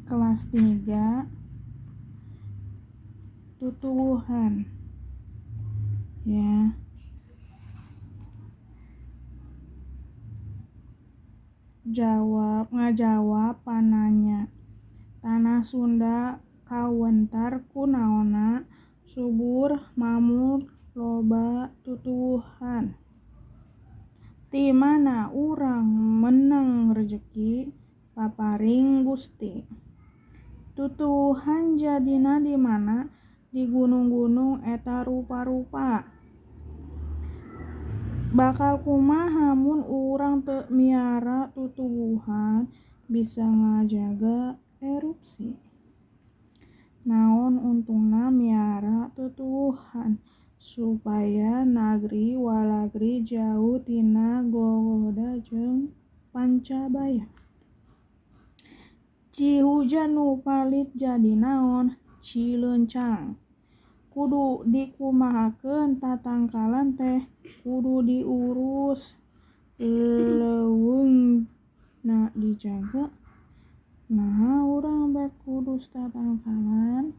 Kelas 3 tutuwuhan ya. Ngajawab pananya. Tanah Sunda kawentar kunaonna subur mamur loba tutuwuhan. Ti mana urang menang rejeki paparing Gusti. Tutuwuhan jadina di mana? Di gunung-gunung eta rupa-rupa. Bakal kumaha mun urang teu miara tutuwuhan bisa ngajaga erupsi. Naon untungna miara tutuwuhan? Supaya nagri walagri jauh tina gogoda jeung pancabaya. Cihujan nu palit jadi naon? Cileuncang. Kudu dikumahakeun tatangkalan teh kudu diurus leuweungna dijaga. Naha urang bek kudu tatangkalan?